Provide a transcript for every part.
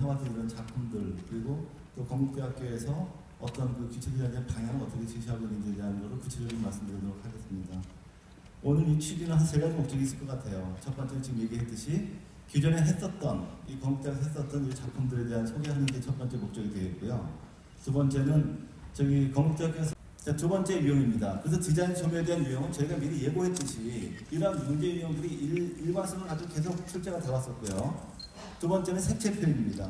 해왔던 이런 작품들, 그리고 또 건국대학교에서 어떤 그 기초디자인의 방향을 어떻게 제시하고 있는지에 대한 것을 구체적으로 말씀드리도록 하겠습니다. 오늘 이 취지는 한 세 가지 목적이 있을 것 같아요. 첫 번째는 지금 얘기했듯이 기존에 했었던, 이 건국대학에서 했었던 이 작품들에 대한 소개하는 게 첫 번째 목적이 되겠고요. 두 번째는 저기 건국대학교에서 두 번째 유형입니다. 그래서 디자인 소묘에 대한 유형은 저희가 미리 예고했듯이 이러한 문제 유형들이 일관성을 가지고 계속 출제가 되었었고요. 두 번째는 색채 표현입니다.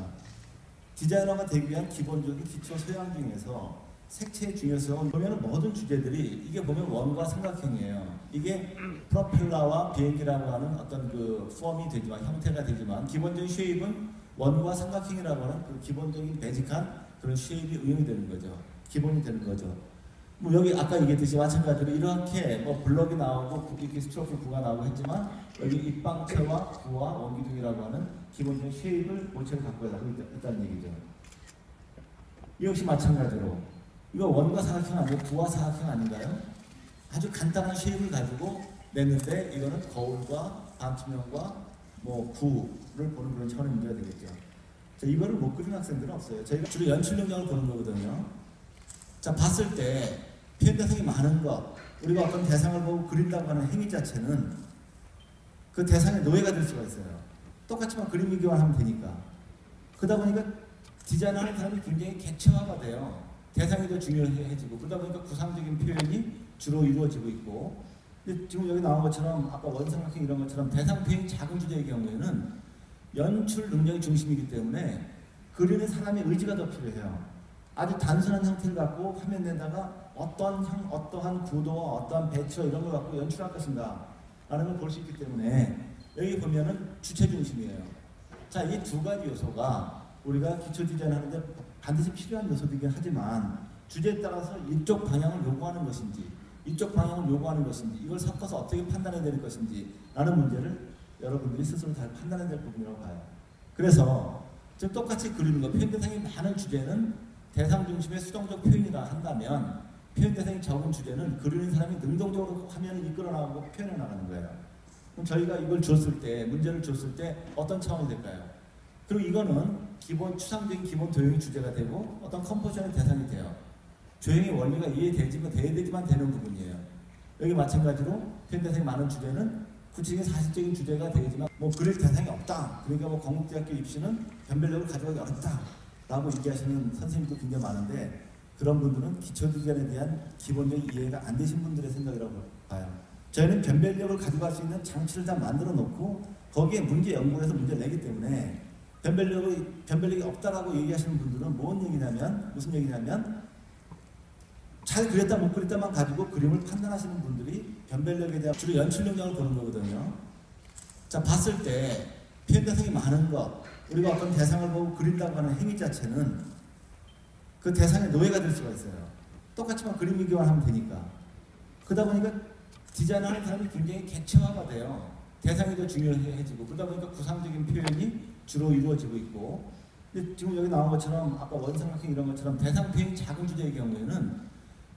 디자이너가 되기 위한 기본적인 기초 소양 중에서 색채의 중요성은 보면 모든 주제들이 이게 보면 원과 삼각형이에요. 이게 프로펠러와 비행기라고 하는 어떤 그 폼이 되지만, 형태가 되지만 기본적인 쉐입은 원과 삼각형이라고 하는 그 기본적인 베직한 그런 쉐입이 응용이 되는 거죠. 기본이 되는 거죠. 뭐 여기 아까 얘기했듯이 마찬가지로 이렇게 뭐 블럭이 나오고 이렇게 스트로크 구가 나오고 했지만 여기 입방체와 구와 원기둥이라고 하는 기본적인 쉐입을 모체를 갖고 있다는 얘기죠. 이 역시 마찬가지로 이거 원과 사각형 아니고 구와 사각형 아닌가요? 아주 간단한 쉐입을 가지고 냈는데 이거는 거울과 반투명과 뭐 구를 보는 그런 차원의 문제가 되겠죠. 자, 이거를 못 그리는 학생들은 없어요. 저희가 주로 연출 능력을 보는 거거든요. 자, 봤을 때 표현 대상이 많은 것, 우리가 어떤 대상을 보고 그린다고 하는 행위 자체는 그 대상의 노예가 될 수가 있어요. 똑같지만 그림 위기만 하면 되니까. 그러다 보니까 디자인하는 사람이 굉장히 객체화가 돼요. 대상이 더 중요해지고, 그러다 보니까 구상적인 표현이 주로 이루어지고 있고, 근데 지금 여기 나온 것처럼 아까 원삼각형 이런 것처럼 대상 표현이 작은 주제의 경우에는 연출 능력이 중심이기 때문에 그리는 사람의 의지가 더 필요해요. 아주 단순한 형태를 갖고 화면 내다가 어떠한 구도와 어떠한 배치와 이런 걸 갖고 연출할 것인가 라는 걸 볼 수 있기 때문에 여기 보면은 주체 중심이에요. 자, 이 두 가지 요소가 우리가 기초 디자인 하는데 반드시 필요한 요소이긴 하지만 주제에 따라서 이쪽 방향을 요구하는 것인지 이쪽 방향을 요구하는 것인지 이걸 섞어서 어떻게 판단해야 될 것인지 라는 문제를 여러분들이 스스로 잘 판단해야 될 부분이라고 봐요. 그래서 지금 똑같이 그리는 거, 표현 대상이 많은 주제는 대상 중심의 수동적 표현이라 한다면 표현 대상이 적은 주제는 그리는 사람이 능동적으로 화면을 이끌어 나가고 표현해 나가는 거예요. 그럼 저희가 이걸 줬을 때, 문제를 줬을 때 어떤 차원이 될까요? 그리고 이거는 기본 추상적인 기본 도형이 주제가 되고 어떤 컴포지션의 대상이 돼요. 조형의 원리가 이해되지만 돼야 되지만 되는 부분이에요. 여기 마찬가지로 표현 대상이 많은 주제는 구체적인 사실적인 주제가 되지만 뭐 그릴 대상이 없다. 그러니까 뭐 건국대학교 입시는 변별력을 가져가기 어렵다 라고 얘기하시는 선생님도 굉장히 많은데 그런 분들은 기초 디자인에 대한 기본적인 이해가 안 되신 분들의 생각이라고 봐요. 저희는 변별력을 가져갈 수 있는 장치를 다 만들어 놓고 거기에 문제 연구를 해서 문제를 내기 때문에 변별력이 없다라고 얘기하시는 분들은 무슨 얘기냐면 잘 그렸다 못 그렸다만 가지고 그림을 판단하시는 분들이 변별력에 대한 주로 연출 능력을 보는 거거든요. 자, 봤을 때 표현 대상이 많은 것, 우리가 어떤 대상을 보고 그린다고 하는 행위 자체는 그 대상의 노예가 될 수가 있어요. 똑같지만 그림 위기만 하면 되니까. 그러다 보니까 디자인하는 사람이 굉장히 객체화가 돼요. 대상이 더 중요해지고, 그러다 보니까 구상적인 표현이 주로 이루어지고 있고, 근데 지금 여기 나온 것처럼 아까 원삼각형 이런 것처럼 대상 표현이 작은 주제의 경우에는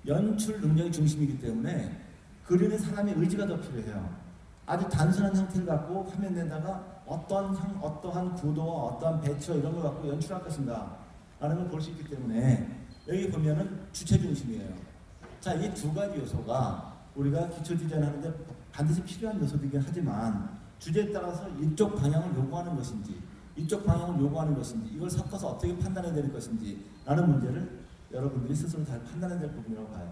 연출 능력이 중심이기 때문에 그리는 사람의 의지가 더 필요해요. 아주 단순한 형태를 갖고 화면 내다가 어떠한 구도와 어떠한 배치와 이런 걸 갖고 연출할 것인가 라는 걸 볼 수 있기 때문에 여기 보면은 주체 중심이에요. 자, 이 두 가지 요소가 우리가 기초 디자인 하는데 반드시 필요한 요소이긴 하지만 주제에 따라서 이쪽 방향을 요구하는 것인지 이쪽 방향을 요구하는 것인지 이걸 섞어서 어떻게 판단해야 될 것인지 라는 문제를 여러분들이 스스로 잘 판단해야 될 부분이라고 봐요.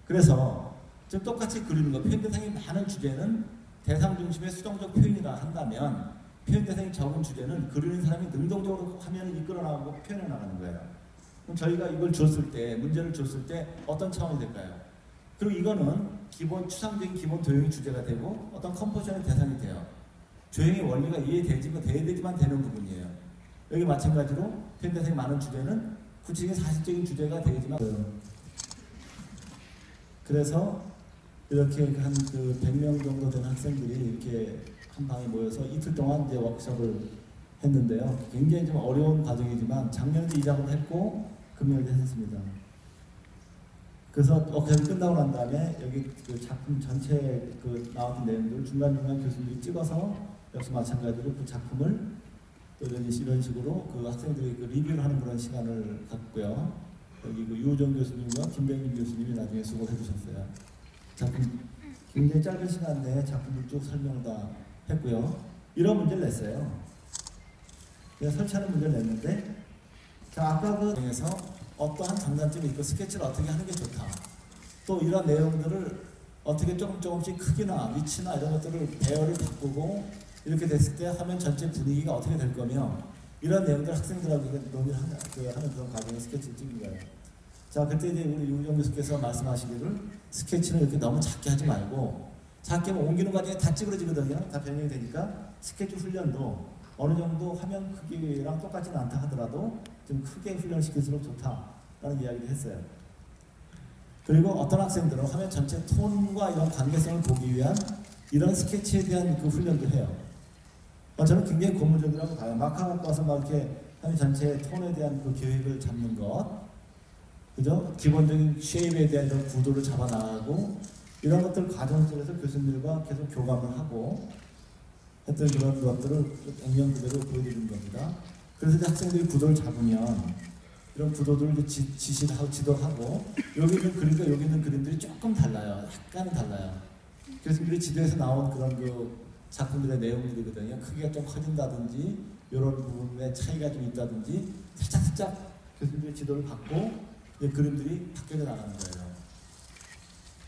그래서 지금 똑같이 그리는 거, 표현 대상이 많은 주제는 대상 중심의 수동적 표현이라 한다면 표현 대상이 적은 주제는 그리는 사람이 능동적으로 화면을 이끌어 나가고 표현해 나가는 거예요. 그럼 저희가 이걸 줬을 때, 문제를 줬을 때 어떤 차원이 될까요? 그리고 이거는 기본 추상적인 기본 도형이 주제가 되고 어떤 컴포지션의 대상이 돼요. 조형의 원리가 이해되지만 돼야 되지만 되는 부분이에요. 여기 마찬가지로 표현 대상이 많은 주제는 구체적인 사실적인 주제가 되지만 그래서 이렇게 한 그 100명 정도 되는 학생들이 이렇게 한 방에 모여서 이틀 동안 이제 워크숍을 했는데요. 굉장히 좀 어려운 과정이지만 작년에도 이 작업을 했고 금년에도 했습니다. 그래서 워크숍이 끝나고 난 다음에 여기 그 작품 전체 그 나왔던 내용들을 중간중간 교수님이 찍어서 역시 마찬가지로 그 작품을 이런 식으로 그 학생들이 그 리뷰를 하는 그런 시간을 갖고요. 여기 그 유호정 교수님과 김병민 교수님이 나중에 수고를 해주셨어요. 작품 굉장히 짧은 시간 내에 작품을 쭉 설명을 다 했고요. 이런 문제를 냈어요. 그래서 설치하는 문제를 냈는데, 자, 아까 그 중에서 어떠한 장단점이 있고 스케치를 어떻게 하는 게 좋다. 또 이런 내용들을 어떻게 조금씩 크기나 위치나 이런 것들을 배열을 바꾸고 이렇게 됐을 때 화면 전체 분위기가 어떻게 될 거며, 이런 내용들 학생들하고 논의를 하는 그런 과정의 스케치를 찍은 거예요. 자, 그때 이제 우리 유정 교수께서 말씀하시기를 스케치는 이렇게 너무 작게 하지 말고, 작게 하면 옮기는 과정에 다 찌그러지거든요. 다 변형이 되니까 스케치 훈련도 어느 정도 화면 크기랑 똑같지는 않다 하더라도 좀 크게 훈련시킬수록 좋다라는 이야기를 했어요. 그리고 어떤 학생들은 화면 전체 톤과 이런 관계성을 보기 위한 이런 스케치에 대한 그 훈련도 해요. 저는 굉장히 고무적이라고 봐요. 마카 갖고 와서 막 이렇게 화면 전체의 톤에 대한 그 계획을 잡는 것, 그죠? 기본적인 쉐입에 대한 이런 구도를 잡아 나가고, 이런 것들 과정 속에서 교수님들과 계속 교감을 하고 했던 그런 것들을 액면 그대로 보여드리는 겁니다. 그래서 이제 학생들이 구도를 잡으면 이런 구도들을 지시를 하고 지도하고, 여기 있는 그림과 여기 있는 그림들이 조금 달라요. 약간은 달라요. 교수님들이 지도에서 나온 그런 그 작품들의 내용들이거든요. 크기가 좀 커진다든지 이런 부분에 차이가 좀 있다든지 살짝 교수님들의 지도를 받고 그림들이 바뀌어 나가는 거예요.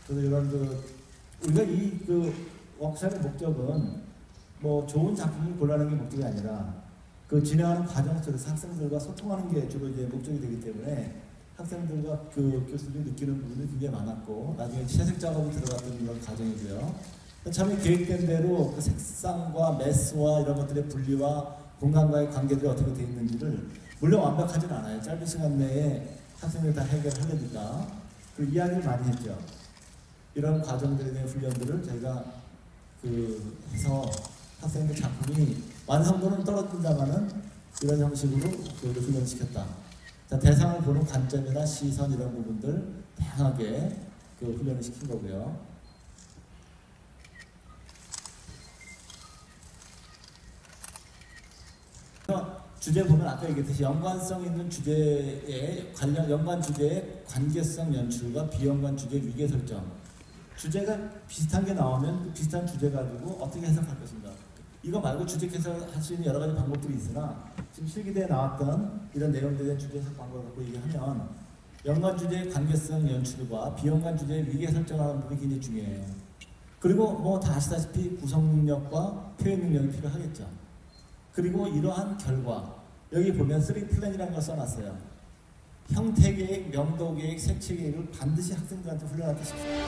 그래서 이런 우리가 이 워크숍의 목적은 뭐 좋은 작품을 골라내는 게 목적이 아니라 그 진행하는 과정 속에서 학생들과 소통하는 게 주로 이제 목적이 되기 때문에 학생들과 그 교수들이 느끼는 부분이 굉장히 많았고, 나중에 채색 작업이 들어갔던 그런 과정이고요. 처음에 계획된 대로 그 색상과 매스와 이런 것들의 분리와 공간과의 관계들이 어떻게 되어 있는지를 물론 완벽하진 않아요. 짧은 시간 내에 학생들이 다 해결하려니까 그 이야기를 많이 했죠. 이런 과정들에 대한 훈련들을 저희가 해서 학생들 작품이 완성도는 떨어진다마는 이런 형식으로 훈련을 시켰다. 자, 대상을 보는 관점이나 시선 이런 부분들 다양하게 훈련을 시킨 거고요. 주제 보면 아까 얘기했듯이 연관성 있는 주제에 연관 주제의 관계성 연출과 비연관 주제 위계 설정. 주제가 비슷한 게 나오면 그 비슷한 주제 가지고 어떻게 해석할 것인가. 이거 말고 주제 해석할 수 있는 여러 가지 방법들이 있으나 지금 실기대에 나왔던 이런 내용들에 대한 주제 해석 방법을 갖고 얘기하면 연관 주제의 관계성 연출과 비연관 주제의 위계 설정하는 부분이 굉장히 중요해요. 그리고 뭐 다 아시다시피 구성 능력과 표현 능력이 필요하겠죠. 그리고 이러한 결과, 여기 보면 3플랜이라는 걸 써놨어요. 형태 계획, 명도 계획, 색채 계획을 반드시 학생들한테 훈련하고 싶습니다.